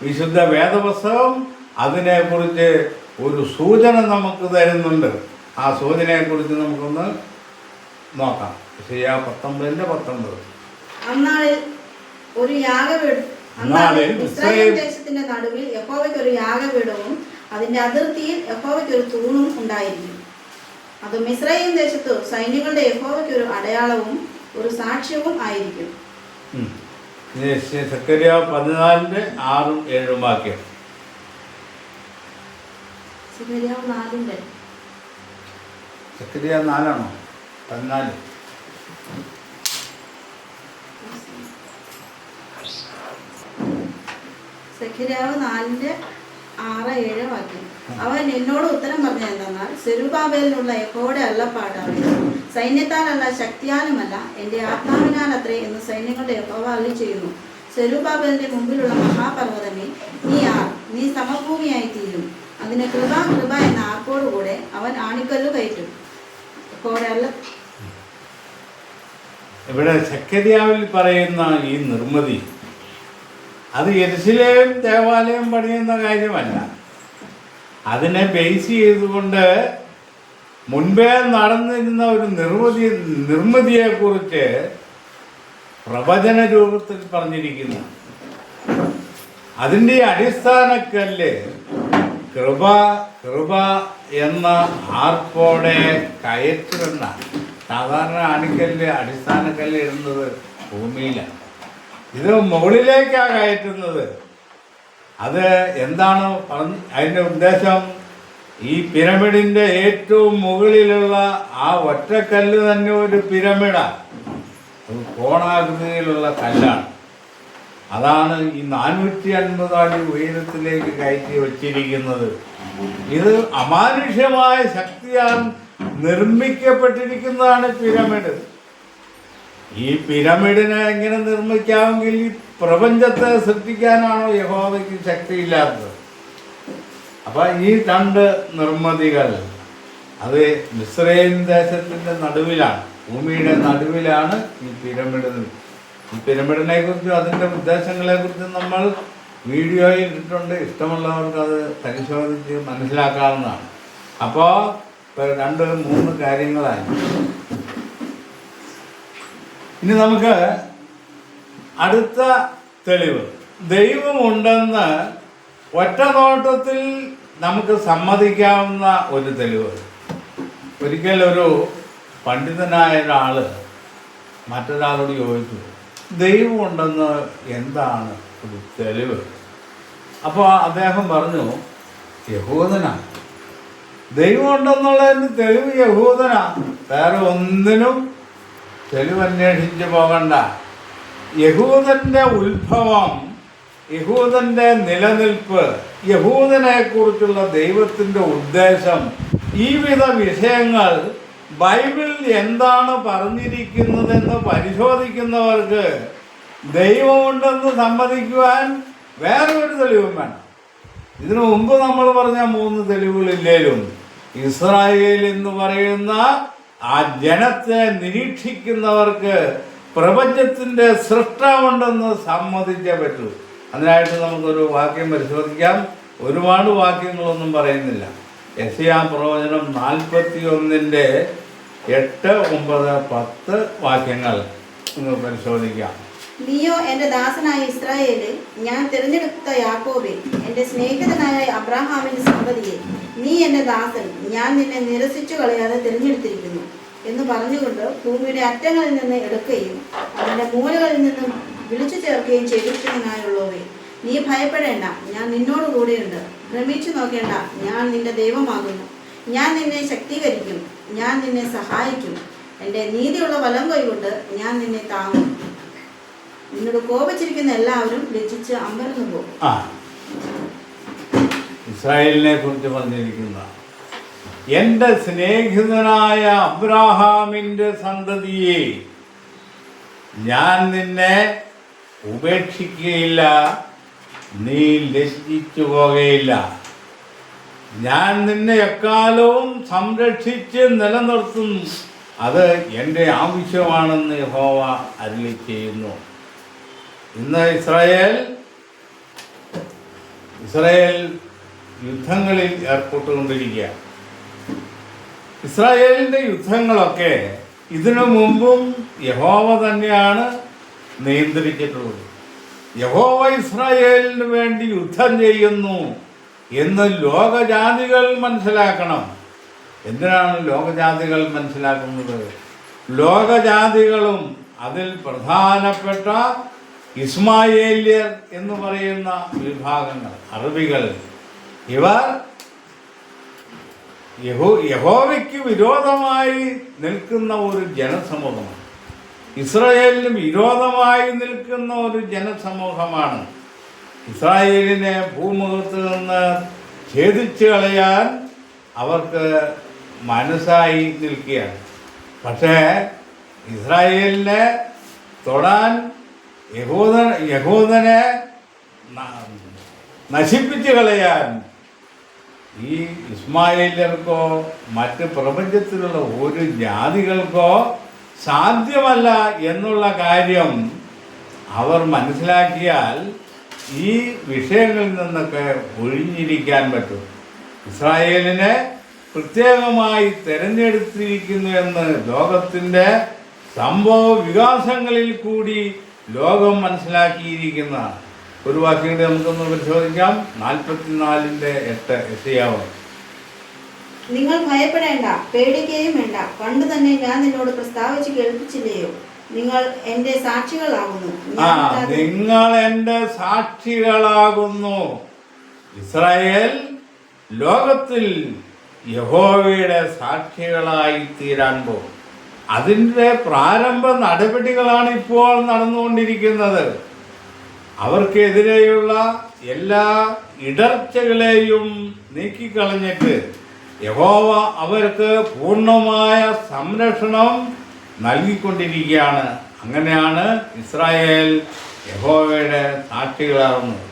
വിശുദ്ധ വേദപുസ്തകം അതിനെക്കുറിച്ച് ഒരു സൂചന നമുക്ക് തരുന്നുണ്ട്. ആ സൂചനയെക്കുറിച്ച് നമുക്കൊന്ന് നോക്കാം. യെശയ്യാ 19:19. അന്നാളിൽ ഒരു യാഗപീഠം, ഇസ്രായേൽ ദേശത്തിന്റെ നടുവിൽ യഹോവയ്ക്ക് ഒരു യാഗപീഠവും അതിന്റെ അതിർത്തിയിൽ യഹോവയ്ക്ക് ഒരു തൂണും ഉണ്ടായിരിക്കും. അത് മിസ്രയീം ദേശത്തു സൈന്യങ്ങളുടെ യഹോവയ്ക്ക് ഒരു അടയാളവും ഒരു സാക്ഷ്യവും ആയിരിക്കും. സെഖര്യാവ് 14:6-7 വാക്യം. സെഖര്യാവ് 4. സെഖര്യാവ് 4 14. സെഖര്യാവ് 4:6-7 വാക്യം. അവൻ എന്നോട് ഉത്തരം പറഞ്ഞതെന്നാൽ, സെരുബാബേലിനുള്ള യഹോവയുടെ അരുളപ്പാടാണ്, സൈന്യത്താലല്ല ശക്തിയാലുമല്ല എൻ്റെ ആത്മാവിനാൽ അത്രേ എന്ന് സൈന്യങ്ങളുടെ യഹോവ അരുളിച്ചെയ്യുന്നു. സെരുബാബേലിന്റെ മുമ്പിലുള്ള മഹാപർവ്വതമേ, നീ സമഭൂമിയായി തീരും. അതിന് കൃപ കൃപ എന്ന ആർപ്പോടുകൂടെ അവൻ ആണിക്കല്ല് കയറ്റും. ഇവിടെ സെക്കരിയാവിൽ പറയുന്ന ഈ നിർമ്മിതി അത് യെരുശലേം ദേവാലയം പണിയുന്ന കാര്യമല്ല. അതിനെ ബേസ് ചെയ്തുകൊണ്ട് മുൻപേ നടന്നിരുന്ന ഒരു നിർമ്മിതിയെക്കുറിച്ച് പ്രവചന രൂപത്തിൽ പറഞ്ഞിരിക്കുന്നു. അതിൻ്റെ അടിസ്ഥാനക്കല്ല് കൃപ കൃപ എന്ന ആർപ്പോടെ കയറ്റുമെന്ന. സാധാരണ ആണിക്കല്ല് അടിസ്ഥാനക്കല്ല് ഇടുന്നത് ഭൂമിയിലാണ്, ഇത് മുകളിലേക്കാണ് കയറ്റുന്നത്. അത് എന്താണ് അതിൻ്റെ ഉദ്ദേശം? ഈ പിരമിഡിൻ്റെ ഏറ്റവും മുകളിലുള്ള ആ ഒറ്റക്കല്ല് തന്നെ ഒരു പിരമിഡാണ്, അത് കോണാകൃതിയിലുള്ള കല്ലാണ്. അതാണ് ഈ 450 അടി ഉയരത്തിലേക്ക് കയറ്റി വച്ചിരിക്കുന്നത്. ഇത് അമാനുഷ്യമായ ശക്തിയാൽ നിർമ്മിക്കപ്പെട്ടിരിക്കുന്നതാണ് പിരമിഡ്. ഈ പിരമിഡിനെ എങ്ങനെ നിർമ്മിക്കാമെങ്കിൽ ഈ പ്രപഞ്ചത്തെ സൃഷ്ടിക്കാനാണോ യഹോവയ്ക്ക് ശക്തിയില്ലാത്തത്? അപ്പം ഈ 2 നിർമ്മിതികൾ അത് മിസ്രൈം ദേശത്തിൻ്റെ നടുവിലാണ്, ഭൂമിയുടെ നടുവിലാണ് ഈ പിരമിഡ്. ഈ പിരമിഡിനെ കുറിച്ചും അതിൻ്റെ ഉദ്ദേശങ്ങളെ കുറിച്ചും നമ്മൾ വീഡിയോയിൽ ഇട്ടിട്ടുണ്ട്. ഇഷ്ടമുള്ളവർക്ക് അത് പരിശോധിച്ച് മനസ്സിലാക്കാവുന്നതാണ്. അപ്പോൾ 2-3 കാര്യങ്ങളായി. ഇനി നമുക്ക് അടുത്ത തെളിവ്, ദൈവമുണ്ടെന്ന് ഒറ്റ നോട്ടത്തിൽ നമുക്ക് സമ്മതിക്കാവുന്ന ഒരു തെളിവ്. ഒരിക്കൽ ഒരു പണ്ഡിതനായ ഒരാൾ മറ്റൊരാളോട് ചോദിച്ചു, ദൈവമുണ്ടെന്ന് എന്താണ് ഒരു തെളിവ്? അപ്പോൾ അദ്ദേഹം പറഞ്ഞു, യഹൂദനാണ്. ദൈവമുണ്ടെന്നുള്ളതിന് തെളിവ് യഹൂദനാണ്, വേറെ ഒന്നിനും തെളിവ് അന്വേഷിച്ച് പോകണ്ട. യഹൂദൻ്റെ ഉത്ഭവം, യഹൂദൻ്റെ നിലനിൽപ്പ്, യഹൂദനെ കുറിച്ചുള്ള ദൈവത്തിൻ്റെ ഉദ്ദേശം, ഈ വിധ വിഷയങ്ങൾ ബൈബിൾ എന്താണ് പറഞ്ഞിരിക്കുന്നതെന്ന് പരിശോധിക്കുന്നവർക്ക് ദൈവമുണ്ടെന്ന് സമ്മതിക്കുവാൻ വേറെ ഒരു തെളിവും വേണം. ഇതിനു മുമ്പ് നമ്മൾ പറഞ്ഞ 3 തെളിവുകളില്ലേലും ഇസ്രായേൽ എന്ന് പറയുന്ന ആ ജനത്തെ നിരീക്ഷിക്കുന്നവർക്ക് പ്രപഞ്ചത്തിൻ്റെ സൃഷ്ടാവുണ്ടെന്ന് സമ്മതിച്ചേ പറ്റൂ. അതിനായിട്ട് നമുക്കൊരു വാക്യം പരിശോധിക്കാം. ഒരുപാട് വാക്യങ്ങളൊന്നും പറയുന്നില്ല. യെശയ്യാ പ്രവചനം 41-ന്റെ 8, 9, 10 വാക്യങ്ങൾ ഒന്ന് പരിശോധിക്കാം. നീയോ എൻ്റെ ദാസനായ ഇസ്രായേലേ, ഞാൻ തിരഞ്ഞെടുത്ത യാക്കോബേ, എൻ്റെ സ്നേഹിതനായ അബ്രാഹാമിൻ്റെ സന്തതിയെ, നീ എൻ്റെ ദാസൻ, ഞാൻ നിന്നെ നിരസിച്ചു കളയാതെ തിരഞ്ഞെടുത്തിരിക്കുന്നു എന്ന് പറഞ്ഞുകൊണ്ട് ഭൂമിയുടെ അറ്റങ്ങളിൽ നിന്ന് എടുക്കുകയും അതിൻ്റെ മൂലകളിൽ നിന്നും വിളിച്ചു ചേർക്കുകയും ചെയ്തിരിക്കുന്നതിനായുള്ളവേ, നീ ഭയപ്പെടേണ്ട, ഞാൻ നിന്നോട് കൂടെയുണ്ട്. ഭ്രമിച്ചു നോക്കേണ്ട, ഞാൻ നിന്റെ ദൈവമാകുന്നു. ഞാൻ നിന്നെ ശക്തീകരിക്കും, ഞാൻ നിന്നെ സഹായിക്കും. എൻ്റെ നീതിയുള്ള വലം കൈകൊണ്ട് ഞാൻ നിന്നെ താങ്ങും. നിന്നോട് കോപിച്ചിരിക്കുന്ന എല്ലാവരും ലജ്ജിച്ച് അമ്പരന്നു പോകും. ഇസ്രായേലിനെ കുറിച്ച് പറഞ്ഞിരിക്കുന്ന, എൻ്റെ സ്നേഹിതനായ അബ്രാഹാമിൻ്റെ സന്തതിയെ, ഞാൻ നിന്നെ ഉപേക്ഷിക്കുകയില്ല, നീ ലജ്ജിച്ചു പോകുകയില്ല. ഞാൻ നിന്നെ എക്കാലവും സംരക്ഷിച്ച് നിലനിർത്തും, അത് എൻ്റെ ആവശ്യമാണെന്ന് യഹോവ അരുളി ചെയ്യുന്നു. ഇന്ന് ഇസ്രായേൽ യുദ്ധങ്ങളിൽ ഏർപ്പെട്ടുകൊണ്ടിരിക്കുക. ഇസ്രായേലിൻ്റെ യുദ്ധങ്ങളൊക്കെ ഇതിനു മുമ്പും യഹോവ തന്നെയാണ് നിയന്ത്രിച്ചിട്ടുള്ളത്. യഹോവ ഇസ്രായേലിന് വേണ്ടി യുദ്ധം ചെയ്യുന്നു എന്ന് ലോകജാതികൾ മനസ്സിലാക്കണം. എന്തിനാണ് ലോകജാതികൾ മനസ്സിലാക്കുന്നത്? ലോകജാതികളും അതിൽ പ്രധാനപ്പെട്ട ഇസ്മായേല്യർ എന്ന് പറയുന്ന വിഭാഗങ്ങൾ, അറബികൾ, ഇവർ യഹോവയ്ക്ക് വിരോധമായി നിൽക്കുന്ന ഒരു ജനസമൂഹമാണ്. ഇസ്രായേലിന് വിരോധമായി നിൽക്കുന്ന ഒരു ജനസമൂഹമാണ്. ഇസ്രായേലിനെ ഭൂമുഖത്ത് നിന്ന് ഛേദിച്ചു കളയാൻ അവർക്ക് മനസ്സായി നിൽക്കുകയാണ്. പക്ഷേ ഇസ്രായേലിനെ തൊടാൻ യഹൂദനെ നശിപ്പിച്ചു കളയാൻ ഈ ഇസ്മായിലർക്കോ മറ്റ് പ്രപഞ്ചത്തിലുള്ള ഒരു ജാതികൾക്കോ സാധ്യമല്ല എന്നുള്ള കാര്യം അവർ മനസ്സിലാക്കിയാൽ ഈ വിഷയങ്ങളിൽ നിന്നൊക്കെ ഒഴിഞ്ഞിരിക്കാൻ പറ്റും. ഇസ്രായേലിനെ പ്രത്യേകമായി തിരഞ്ഞെടുത്തിരിക്കുന്നു എന്ന് ലോകത്തിൻ്റെ സംഭവ വികാസങ്ങളിൽ കൂടി ലോകം മനസ്സിലാക്കിയിരിക്കുന്ന ഒരു വാക്യം കൂടി നമുക്കൊന്ന് പരിശോധിക്കാം. 44:8 യെശയ്യാവ്. നിങ്ങൾ ഭയപ്പെടേണ്ട, പേടിക്കുകയും വേണ്ട. പണ്ട് തന്നെ ഞാൻ നിന്നോട് പ്രസ്താവിച്ച് കേൾപ്പിച്ചില്ലയോ? നിങ്ങൾ എന്റെ സാക്ഷികളാകുന്നു. നിങ്ങൾ എന്റെ സാക്ഷികളാകുന്നു. ഇസ്രായേൽ ലോകത്തിൽ യഹോവയുടെ സാക്ഷികളായി തീരാൻ പോകും. അതിൻ്റെ പ്രാരംഭ നടപടികളാണ് ഇപ്പോൾ നടന്നുകൊണ്ടിരിക്കുന്നത്. അവർക്കെതിരെയുള്ള എല്ലാ ഇടർച്ചകളെയും നീക്കിക്കളഞ്ഞിട്ട് യഹോവ അവർക്ക് പൂർണ്ണമായ സംരക്ഷണം നൽകിക്കൊണ്ടിരിക്കുകയാണ്. അങ്ങനെയാണ് ഇസ്രായേൽ യഹോവയുടെ സാക്ഷികളാകുന്നത്.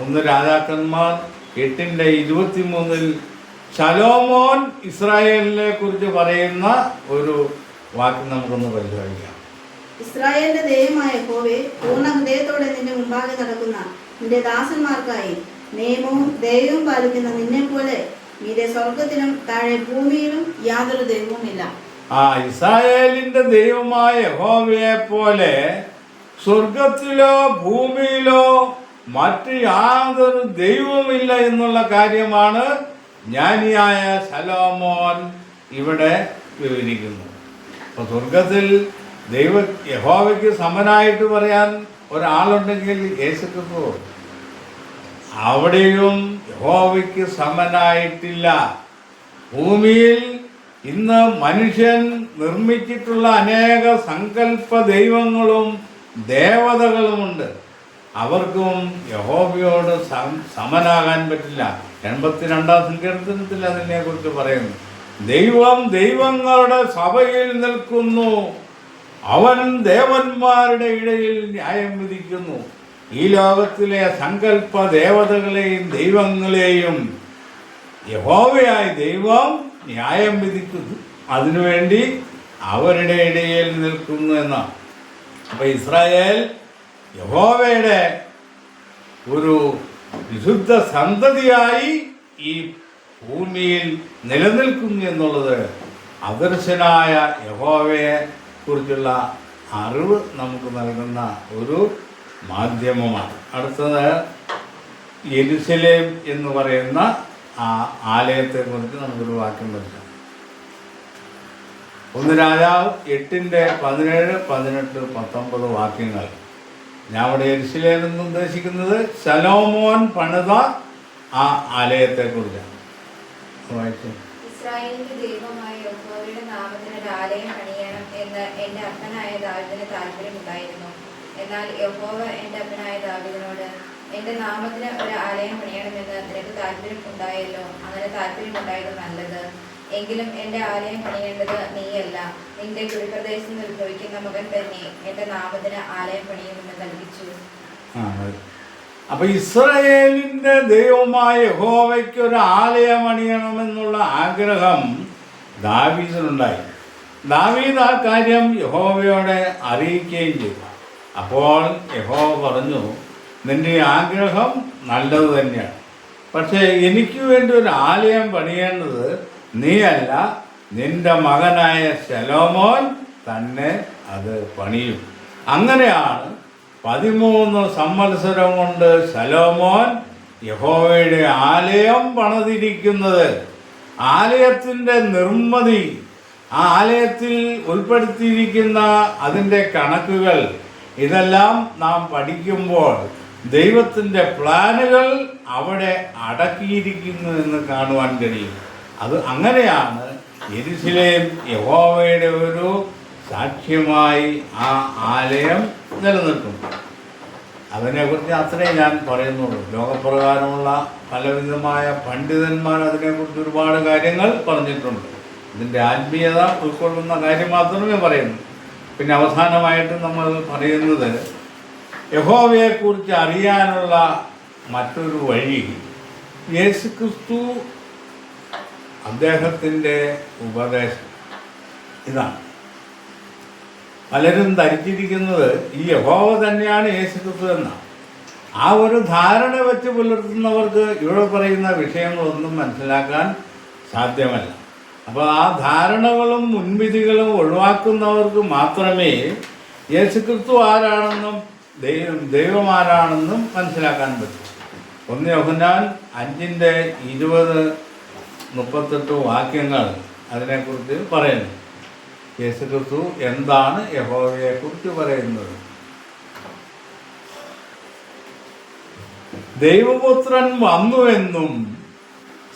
ഒന്ന് രാജാക്കന്മാർ 8:23 ശലോമോൻ ഇസ്രായേലിനെ കുറിച്ച് പറയുന്ന ഒരു വാക്യം നമുക്കൊന്ന് പരിശോധിക്കാം. ഇസ്രായേലിന്റെ ദൈവമായ യഹോവേ, പൂർണ്ണ ഹൃദയത്തോടെ നിന്റെ മുമ്പാകെ നടക്കുന്ന നിന്റെ ദാസന്മാർക്കായി നിയമവും ദൈവവും പാലിക്കുന്ന നിന്നെ പോലെ മീതെ സ്വർഗത്തിലും താഴെ ഭൂമിയിലും യാതൊരു ദൈവവുമില്ല. ഇസ്രായേലിന്റെ ദൈവമായ യഹോവയെ പോലെ സ്വർഗത്തിലോ ഭൂമിയിലോ മറ്റ് യാതൊരു ദൈവവുമില്ല എന്നുള്ള കാര്യമാണ് ജ്ഞാനിയായ ശലോമോൻ ഇവിടെ വിവരിക്കുന്നു. അപ്പോൾ സ്വർഗത്തിൽ യഹോവയ്ക്ക് സമനായിട്ട് പറയാൻ ഒരാളുണ്ടെങ്കിൽ യേശുക്രിസ്തു. അവിടെയും യഹോവയ്ക്ക് സമനായിട്ടില്ല. ഭൂമിയിൽ ഇന്ന് മനുഷ്യൻ നിർമ്മിച്ചിട്ടുള്ള അനേക സങ്കല്പ ദൈവങ്ങളും ദേവതകളുമുണ്ട്. അവർക്കും യഹോവയോട് സമനാകാൻ പറ്റില്ല. 82-ാം സങ്കീർത്തനത്തിൽ അതിനെക്കുറിച്ച് പറയുന്നു. ദൈവം ദൈവങ്ങളുടെ സഭയിൽ നിൽക്കുന്നു, അവൻ ദേവന്മാരുടെ ഇടയിൽ ന്യായം വിധിക്കുന്നു. ഈ ലോകത്തിലെ സങ്കല്പ ദേവതകളെയും ദൈവങ്ങളെയും യഹോവയായ ദൈവം ന്യായം വിധിക്കുന്നു. അതിനുവേണ്ടി അവരുടെ ഇടയിൽ നിൽക്കുന്നു എന്നാണ്. അപ്പം ഇസ്രായേൽ യഹോവയുടെ ഒരു വിശുദ്ധ സന്തതിയായി ഈ ഭൂമിയിൽ നിലനിൽക്കുന്നു എന്നുള്ളത് അദർശനായ യഹോവയെ കുറിച്ചുള്ള അറിവ് നമുക്ക് നൽകുന്ന ഒരു മാധ്യമമാണ്. അടുത്തത് യെരുശലേം എന്ന് പറയുന്ന ആ ആലയത്തെക്കുറിച്ച് നമുക്കൊരു വാക്യം പഠിക്കാം. 1 രാജാവ് 8:17, 18, 19 വാക്യങ്ങൾ. ഞാൻ ഇവിടെ യെരുശലേം എന്ന് ഉദ്ദേശിക്കുന്നത് ശലോമോൻ പണിത ആ ആലയത്തെക്കുറിച്ചാണ്. വായിച്ചു. ഇസ്രായേലിന്റെ ദൈവമായ യഹോവയുടെ നാമത്തിന് ഒരു ആലയം പണിയണം എന്ന് എന്റെ അപ്പനായ ദാവീദിന് താല്പര്യമുണ്ടായിരുന്നു. എന്നാൽ യഹോവ എന്റെ അപ്പനായ ദാവീദിനോട്, എന്റെ നാമത്തിന് ഒരു ആലയം പണിയണമെന്ന് നിനക്ക് താല്പര്യം ഉണ്ടായല്ലോ. അങ്ങനെ താല്പര്യമുണ്ടായത് നല്ലത്. എങ്കിലും എന്റെ ആലയം പണിയേണ്ടത് നീയല്ല, നിന്റെ കുടിപ്രദേശത്ത് ഉത്ഭവിക്കുന്ന മകൻ തന്നെ എന്റെ നാമത്തിന് ആലയം പണിയുമെന്ന് കൽപ്പിച്ചു. അപ്പൊ ഇസ്രായേലിന്റെ ദൈവമായ യഹോവയ്ക്ക് ഒരു ആലയം പണിയണമെന്നുള്ള ആഗ്രഹം ദാവീദിനുണ്ടായി. ദാവീദ് ആ കാര്യം യഹോവയോടെ അറിയിക്കുകയും ചെയ്തു. അപ്പോൾ യഹോവ പറഞ്ഞു, നിന്റെ ആഗ്രഹം നല്ലത് തന്നെയാണ്, പക്ഷേ എനിക്ക് വേണ്ടി ഒരു ആലയം പണിയേണ്ടത് നീയല്ല, നിന്റെ മകനായ ശലോമോൻ തന്നെ അത് പണിയും. അങ്ങനെയാണ് 13 സംവത്സരം കൊണ്ട് ശലോമോൻ യഹോവയുടെ ആലയം പണിതിരിക്കുന്നത്. ആലയത്തിൻ്റെ നിർമ്മിതി, ആ ആലയത്തിൽ ഉൾപ്പെടുത്തിയിരിക്കുന്ന അതിൻ്റെ കണക്കുകൾ, ഇതെല്ലാം നാം പഠിക്കുമ്പോൾ ദൈവത്തിൻ്റെ പ്ലാനുകൾ അവിടെ അടക്കിയിരിക്കുന്നു എന്ന് കാണുവാൻ കഴിയും. അത് അങ്ങനെയാണ് യെരുശലേം യഹോവയുടെ ഒരു സാക്ഷ്യമായി ആ ആലയം നിലനിൽക്കും. അതിനെക്കുറിച്ച് അത്രയും ഞാൻ പറയുന്നുള്ളൂ. ലോകപ്രകാരമുള്ള പലവിധമായ പണ്ഡിതന്മാർ അതിനെക്കുറിച്ച് ഒരുപാട് കാര്യങ്ങൾ പറഞ്ഞിട്ടുണ്ട്. ഇതിൻ്റെ ആത്മീയത ഉൾക്കൊള്ളുന്ന കാര്യം മാത്രമേ പറയുന്നു. പിന്നെ അവസാനമായിട്ട് നമ്മൾ പറയുന്നത്, യഹോവയെക്കുറിച്ച് അറിയാനുള്ള മറ്റൊരു വഴി യേശുക്രിസ്തു അദ്ദേഹത്തിൻ്റെ ഉപദേശം ഇതാണ്. പലരും ധരിച്ചിരിക്കുന്നത് ഈ യഹോവ തന്നെയാണ് യേശുക്രിസ്തു എന്നാണ്. ആ ഒരു ധാരണ വെച്ച് പുലർത്തുന്നവർക്ക് ഇവിടെ പറയുന്ന വിഷയങ്ങളൊന്നും മനസ്സിലാക്കാൻ സാധ്യമല്ല. അപ്പോൾ ആ ധാരണകളും മുൻവിധികളും ഒഴിവാക്കുന്നവർക്ക് മാത്രമേ യേശുക്രിസ്തു ആരാണെന്നും ദൈവം ആരാണെന്നും മനസ്സിലാക്കാൻ പറ്റും. 1 യോഹന്നാൻ 5:20-38 വാക്യങ്ങൾ അതിനെക്കുറിച്ച് പറയുന്നു. യേശുക്രിസ്തു എന്താണ് യഹോവയെക്കുറിച്ച് പറയുന്നത്? ദൈവപുത്രൻ വന്നുവെന്നും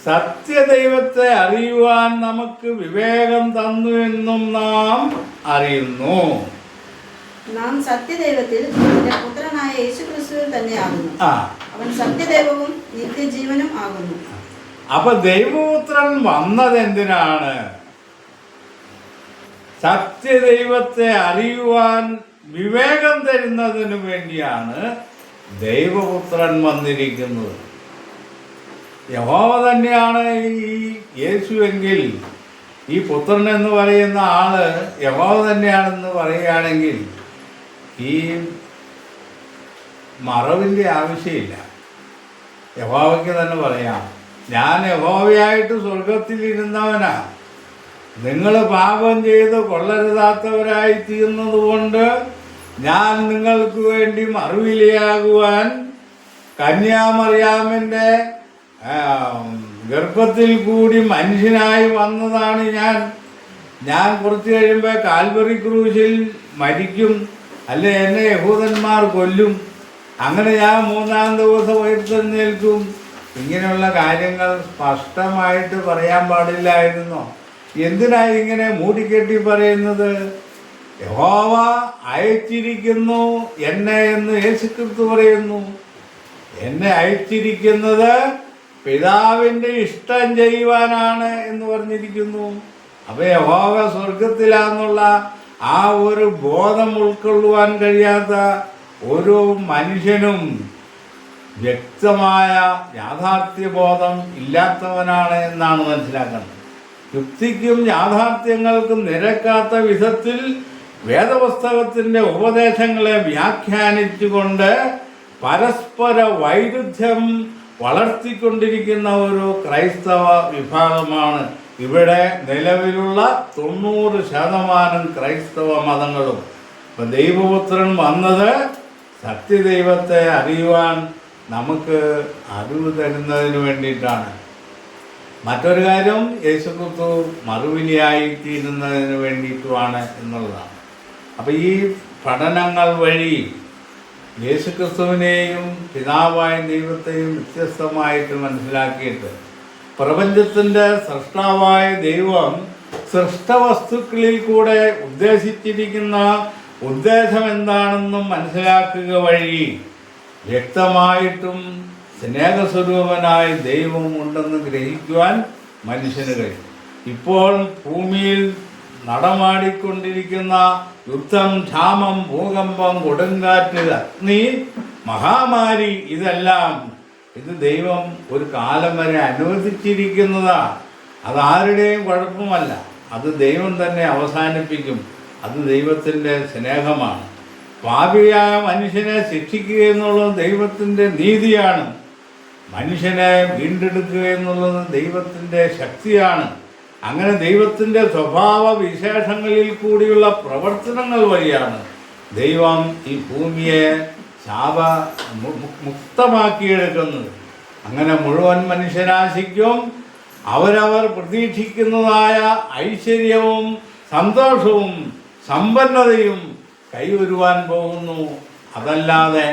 സത്യദൈവത്തെ അറിയുവാൻ നമുക്ക് വിവേകം തന്നുവെന്നും നാം അറിയുന്നു. നാം സത്യദൈവത്തിൽ അവന്റെ പുത്രനായ യേശുക്രിസ്തുവിൽ തന്നെയാകുന്നു. അവൻ സത്യദൈവവും നിത്യജീവനും ആകുന്നു. അപ്പൊ ദൈവപുത്രൻ വന്നത് എന്തിനാണ്? സത്യദൈവത്തെ അറിയുവാൻ വിവേകം തരുന്നതിന് വേണ്ടിയാണ് ദൈവപുത്രൻ വന്നിരിക്കുന്നത്. യഹോവ തന്നെയാണ് ഈ യേശുവെങ്കിൽ, ഈ പുത്രൻ എന്ന് പറയുന്ന ആള് യഹോവ തന്നെയാണെന്ന് പറയുകയാണെങ്കിൽ ഈ മറവിൻ്റെ ആവശ്യമില്ല. യഹോവയ്ക്ക് തന്നെ പറയാം, ഞാൻ യഹോവയായിട്ട് സ്വർഗത്തിലിരുന്നവനാ. നിങ്ങൾ പാപം ചെയ്ത് കൊള്ളരുതാത്തവരായി തീർന്നതുകൊണ്ട് ഞാൻ നിങ്ങൾക്ക് വേണ്ടി മറുവിലയാകുവാൻ കന്യാമറിയാമിൻ്റെ ഗർഭത്തിൽ കൂടി മനുഷ്യനായി വന്നതാണ് ഞാൻ കുറച്ച് കഴിയുമ്പോൾ കാൽവറി ക്രൂശിൽ മരിക്കും, അല്ലെ എന്നെ യഹൂദന്മാർ കൊല്ലും, അങ്ങനെ ഞാൻ 3-ാം ദിവസം ഉയർത്തെഴുന്നേൽക്കും. ഇങ്ങനെയുള്ള കാര്യങ്ങൾ സ്പഷ്ടമായിട്ട് പറയാൻ പാടില്ലായിരുന്നോ? എന്തിനായി ഇങ്ങനെ മൂടിക്കെട്ടി പറയുന്നത്? യഹോവ അയച്ചിരിക്കുന്നു എന്നെ എന്ന് യേശുക്രിസ്തു പറയുന്നു. എന്നെ അയച്ചിരിക്കുന്നത് പിതാവിൻ്റെ ഇഷ്ടം ചെയ്യുവാനാണ് എന്ന് പറഞ്ഞിരിക്കുന്നു. അപ്പോൾ യഹോവ സ്വർഗത്തിലാന്നുള്ള ആ ഒരു ബോധം ഉൾക്കൊള്ളുവാൻ കഴിയാത്ത ഓരോ മനുഷ്യനും വ്യക്തമായ യാഥാർത്ഥ്യബോധം ഇല്ലാത്തവനാണ് എന്നാണ് മനസ്സിലാക്കുന്നത്. യുക്തിക്കും യാഥാർത്ഥ്യങ്ങൾക്കും നിരക്കാത്ത വിധത്തിൽ വേദപുസ്തകത്തിൻ്റെ ഉപദേശങ്ങളെ വ്യാഖ്യാനിച്ചുകൊണ്ട് പരസ്പര വൈരുദ്ധ്യം വളർത്തിക്കൊണ്ടിരിക്കുന്ന ഒരു ക്രൈസ്തവ വിഭാഗമാണ് ഇവിടെ നിലവിലുള്ള 90% ക്രൈസ്തവ മതങ്ങളും. ഇപ്പം ദൈവപുത്രൻ വന്നത് സത്യദൈവത്തെ അറിയുവാൻ നമുക്ക് അറിവ് തരുന്നതിന് വേണ്ടിയിട്ടാണ്. മറ്റൊരു കാര്യം, യേശുക്രിസ്തു മറുവിലിയായി തീരുന്നതിന് വേണ്ടിയിട്ടുമാണ് എന്നുള്ളതാണ്. അപ്പം ഈ പഠനങ്ങൾ വഴി യേശുക്രിസ്തുവിനെയും പിതാവായ ദൈവത്തെയും വ്യത്യസ്തമായിട്ട് മനസ്സിലാക്കിയിട്ട് പ്രപഞ്ചത്തിൻ്റെ സൃഷ്ടാവായ ദൈവം സൃഷ്ടവസ്തുക്കളിൽ കൂടെ ഉദ്ദേശിച്ചിരിക്കുന്ന ഉദ്ദേശം എന്താണെന്നും മനസ്സിലാക്കുക വഴി വ്യക്തമായിട്ടും സ്നേഹസ്വരൂപനായ ദൈവം ഉണ്ടെന്ന് ഗ്രഹിക്കുവാൻ മനുഷ്യന് കഴിയും. ഇപ്പോൾ ഭൂമിയിൽ നടമാടിക്കൊണ്ടിരിക്കുന്ന യുദ്ധം, ക്ഷാമം, ഭൂകമ്പം, കൊടുങ്കാറ്റ്, അഗ്നി, മഹാമാരി, ഇത് ദൈവം ഒരു കാലം വരെ അനുവദിച്ചിരിക്കുന്നതാണ്. അതാരുടെയും കുഴപ്പമല്ല, അത് ദൈവം തന്നെ അവസാനിപ്പിക്കും. അത് ദൈവത്തിൻ്റെ സ്നേഹമാണ്. പാപിയായ മനുഷ്യനെ ശിക്ഷിക്കുക എന്നുള്ളത് ദൈവത്തിൻ്റെ നീതിയാണ്. മനുഷ്യനെ വീണ്ടെടുക്കുക എന്നുള്ളത് ദൈവത്തിൻ്റെ ശക്തിയാണ്. അങ്ങനെ ദൈവത്തിൻ്റെ സ്വഭാവ വിശേഷങ്ങളിൽ കൂടിയുള്ള പ്രവർത്തനങ്ങൾ വഴിയാണ് ദൈവം ഈ ഭൂമിയെ മുക്തമാക്കിയെടുക്കുന്നത്. അങ്ങനെ മുഴുവൻ മനുഷ്യരാശിക്കും അവരവർ പ്രതീക്ഷിക്കുന്നതായ ഐശ്വര്യവും സന്തോഷവും സമ്പന്നതയും കൈവരുവാൻ പോകുന്നു. അതല്ലാതെ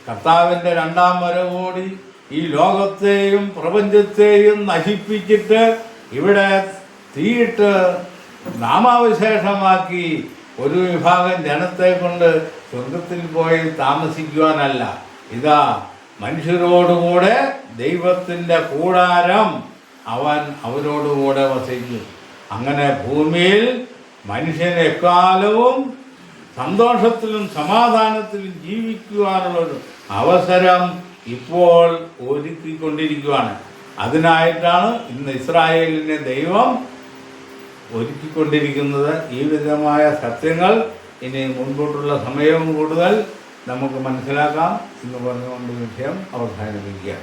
കർത്താവിൻ്റെ 2ാം വരവോടി ഈ ലോകത്തെയും പ്രപഞ്ചത്തെയും നശിപ്പിച്ചിട്ട് ഇവിടെ തീയിട്ട് നാമാവശേഷമാക്കി ഒരു വിഭാഗം ജനത്തെ കൊണ്ട് സ്വർഗത്തിൽ പോയി താമസിക്കുവാനല്ല. ഇതാ മനുഷ്യരോടുകൂടെ ദൈവത്തിൻ്റെ കൂടാരം അവരോടുകൂടെ വസിക്കും. അങ്ങനെ ഭൂമിയിൽ മനുഷ്യൻ എക്കാലവും സന്തോഷത്തിലും സമാധാനത്തിലും ജീവിക്കുവാനുള്ളൊരു അവസരം ഇപ്പോൾ ഒരുക്കിക്കൊണ്ടിരിക്കുകയാണ്. അതിനായിട്ടാണ് ഇന്ന് ഇസ്രായേലിനെ ദൈവം ഒരുക്കിക്കൊണ്ടിരിക്കുന്നത്. ഈ വിധമായ സത്യങ്ങൾ ഇനി മുൻപോട്ടുള്ള സമയവും കൂടുതൽ നമുക്ക് മനസ്സിലാക്കാം എന്ന് പറഞ്ഞുകൊണ്ട് വിഷയം അവസാനിപ്പിക്കുക.